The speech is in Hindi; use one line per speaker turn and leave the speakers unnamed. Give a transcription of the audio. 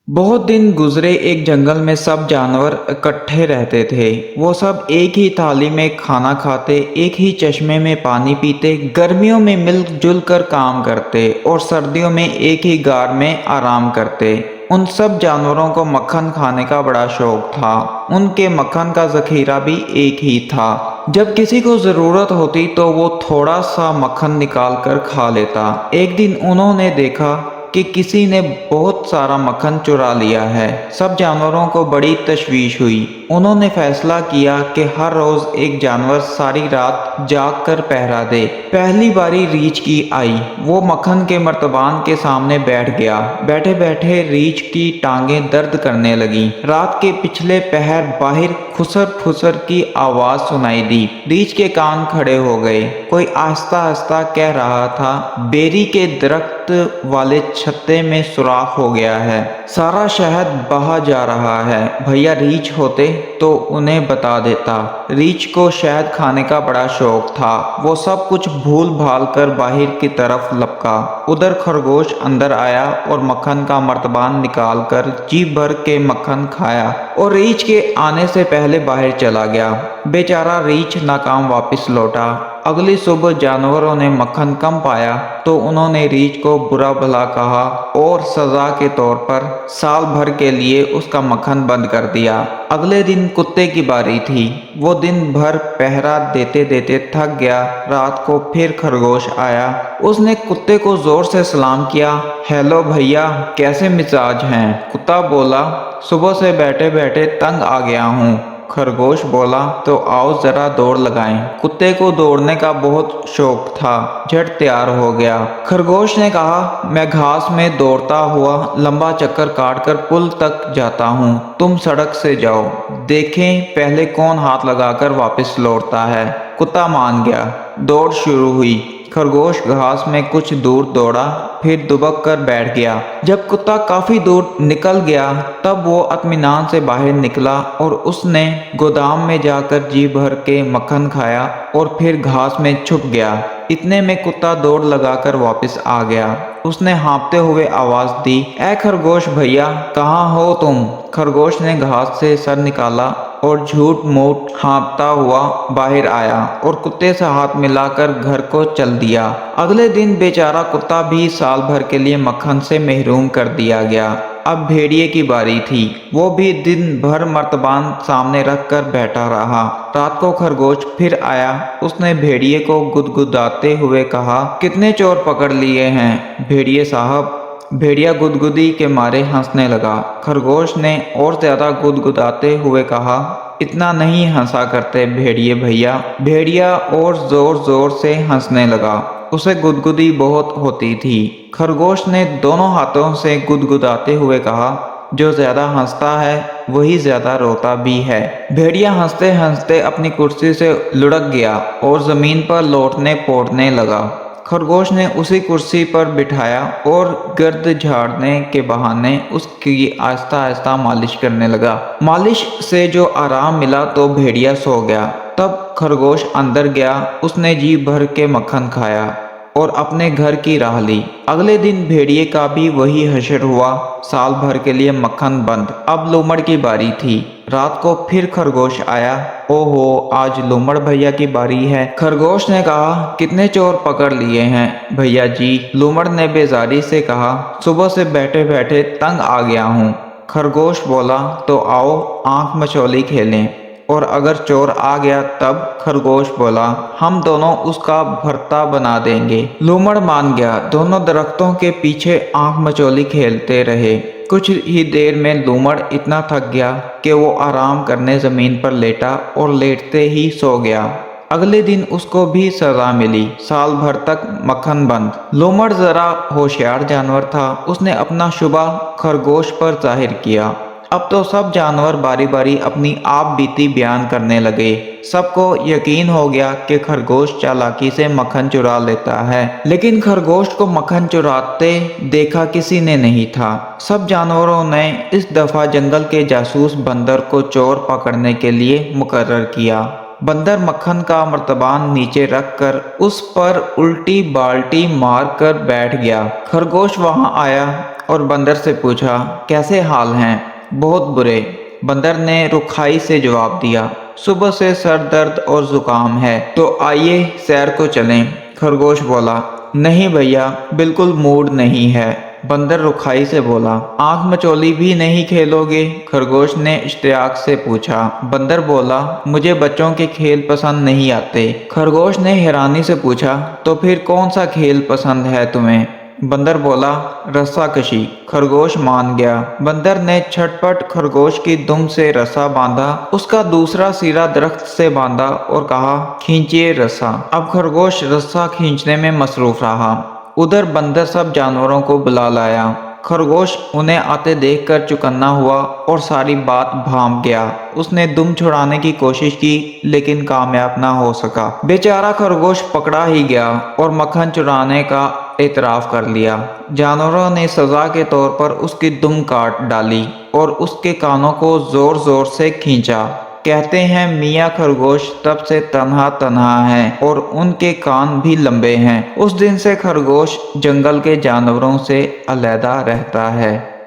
बहुत दिन गुजरे एक जंगल में सब जानवर इकट्ठे रहते थे। वो सब एक ही थाली में खाना खाते, एक ही चश्मे में पानी पीते, गर्मियों में मिलजुल कर काम करते और सर्दियों में एक ही गार में आराम करते। उन सब जानवरों को मक्खन खाने का बड़ा शौक था। उनके मक्खन का जखीरा भी एक ही था। जब किसी को जरूरत होती तो वो थोड़ा सा मक्खन निकाल कर खा लेता। एक दिन उन्होंने देखा कि किसी ने बहुत सारा मक्खन चुरा लिया है। सब जानवरों को बड़ी तशवीश हुई। उन्होंने फैसला किया कि हर रोज एक जानवर सारी रात जाग कर पहरा दे। पहली बारी रीछ की आई। वो मक्खन के मर्तबान के सामने बैठ गया। बैठे बैठे रीछ की टांगें दर्द करने लगी। रात के पिछले पहर बाहर खुसर फुसर की आवाज सुनाई दी। रीछ के कान खड़े हो गए। कोई आहिस्ता आहिस्ता कह रहा था, बेरी के दरख्त वाले छत्ते में सुराख हो गया है, सारा शहद बहा जा रहा है। भैया रीछ होते तो उन्हें बता देता। रीछ को शहद खाने का बड़ा शौक था। वो सब कुछ भूल भाल कर बाहर की तरफ लपका। उधर खरगोश अंदर आया और मक्खन का मर्तबान निकाल कर जी भर के मक्खन खाया और रीछ के आने से पहले बाहर चला गया। बेचारा रीछ नाकाम वापस लौटा। अगली सुबह जानवरों ने मक्खन कम पाया तो उन्होंने रीछ को बुरा भला कहा और सजा के तौर पर साल भर के लिए उसका मक्खन बंद कर दिया। अगले दिन कुत्ते की बारी थी। वो दिन भर पहरा देते देते थक गया। रात को फिर खरगोश आया। उसने कुत्ते को जोर से सलाम किया। हेलो भैया, कैसे मिजाज हैं? कुत्ता बोला, सुबह से बैठे बैठे तंग आ गया हूँ। खरगोश बोला, तो आओ जरा दौड़ लगाएं। कुत्ते को दौड़ने का बहुत शौक था। झट तैयार हो गया। खरगोश ने कहा, मैं घास में दौड़ता हुआ लंबा चक्कर काटकर पुल तक जाता हूँ, तुम सड़क से जाओ, देखें पहले कौन हाथ लगाकर वापस लौटता है। कुत्ता मान गया। दौड़ शुरू हुई। खरगोश घास में कुछ दूर दौड़ा, फिर दुबक कर बैठ गया। जब कुत्ता काफी दूर निकल गया तब वो इत्मीनान से बाहर निकला और उसने गोदाम में जाकर जी भर के मक्खन खाया और फिर घास में छुप गया। इतने में कुत्ता दौड़ लगाकर वापस आ गया। उसने हाँफते हुए आवाज दी, ऐ खरगोश भैया, कहाँ हो तुम? खरगोश ने घास से सर निकाला और झूठ मूठ हाँफता हुआ बाहर आया और कुत्ते से हाथ मिलाकर घर को चल दिया। अगले दिन बेचारा कुत्ता भी साल भर के लिए मक्खन से महरूम कर दिया गया। अब भेड़िए की बारी थी। वो भी दिन भर मर्तबान सामने रख कर बैठा रहा। रात को खरगोश फिर आया। उसने भेड़िए को गुदगुदाते हुए कहा, कितने चोर पकड़ लिए हैं भेड़िए साहब? भेड़िया गुदगुदी के मारे हंसने लगा। खरगोश ने और ज्यादा गुदगुदाते हुए कहा, इतना नहीं हंसा करते भेड़िए भैया। भेड़िया और जोर जोर से हंसने लगा। उसे गुदगुदी बहुत होती थी। खरगोश ने दोनों हाथों से गुदगुदाते हुए कहा, जो ज्यादा हंसता है वही ज्यादा रोता भी है। भेड़िया हंसते हंसते अपनी कुर्सी से लुढ़क गया और जमीन पर लौटने पोड़ने लगा। खरगोश ने उसी कुर्सी पर बिठाया और गर्द झाड़ने के बहाने उसकी आहिस्ता आहिस्ता मालिश करने लगा। मालिश से जो आराम मिला तो भेड़िया सो गया। तब खरगोश अंदर गया। उसने जी भर के मक्खन खाया और अपने घर की राह ली। अगले दिन भेड़िए का भी वही हशर हुआ, साल भर के लिए मक्खन बंद। अब लोमड़ की बारी थी। रात को फिर खरगोश आया। ओहो, आज लोमड़ भैया की बारी है। खरगोश ने कहा, कितने चोर पकड़ लिए हैं भैया जी? लोमड़ ने बेजारी से कहा, सुबह से बैठे बैठे तंग आ गया हूँ। खरगोश बोला, तो आओ आंख मचौली खेलें, और अगर चोर आ गया तब? खरगोश बोला, हम दोनों उसका भरता बना देंगे। लोमड़ मान गया। दोनों दरख्तों के पीछे आंख मचौली खेलते रहे। कुछ ही देर में लोमड़ इतना थक गया कि वो आराम करने जमीन पर लेटा और लेटते ही सो गया। अगले दिन उसको भी सजा मिली, साल भर तक मक्खन बंद। लोमड़ जरा होशियार जानवर था। उसने अपना शुबा खरगोश पर जाहिर किया। अब तो सब जानवर बारी बारी अपनी आप बीती बयान करने लगे। सबको यकीन हो गया कि खरगोश चालाकी से मक्खन चुरा लेता है, लेकिन खरगोश को मक्खन चुराते देखा किसी ने नहीं था। सब जानवरों ने इस दफा जंगल के जासूस बंदर को चोर पकड़ने के लिए मुकर्रर किया। बंदर मक्खन का मर्तबान नीचे रखकर उस पर उल्टी बाल्टी मार कर बैठ गया। खरगोश वहां आया और बंदर से पूछा, कैसे हाल हैं? बहुत बुरे। बंदर ने रुखाई से जवाब दिया, सुबह से सर दर्द और जुकाम है, तो आइए सैर को चलें। खरगोश बोला, नहीं भैया, बिल्कुल मूड नहीं है। बंदर रुखाई से बोला, आंख मचोली भी नहीं खेलोगे? खरगोश ने इश्तियाक से पूछा। बंदर बोला, मुझे बच्चों के खेल पसंद नहीं आते। खरगोश ने हैरानी से पूछा, तो फिर कौन सा खेल पसंद है तुम्हें? बंदर बोला, रस्साकशी। खरगोश मान गया। बंदर ने झटपट खरगोश की दुम से रस्सा बांधा, उसका दूसरा सिरा दरख्त से बांधा और कहा, खींचिए रस्सा। अब खरगोश रस्सा खींचने में मसरूफ रहा। उधर बंदर सब जानवरों को बुला लाया। खरगोश उन्हें आते देखकर चौकन्ना हुआ और सारी बात भांप गया। उसने दुम छुड़ाने की कोशिश की, लेकिन कामयाब ना हो सका। बेचारा खरगोश पकड़ा ही गया और मक्खन चुराने का एतराफ कर लिया। जानवरों ने सजा के तौर पर उसकी दुम काट डाली और उसके कानों को जोर जोर से खींचा। कहते हैं मियाँ खरगोश तब से तन्हा तन्हा हैं और उनके कान भी लंबे हैं। उस दिन से खरगोश जंगल के जानवरों से अलहदा रहता है।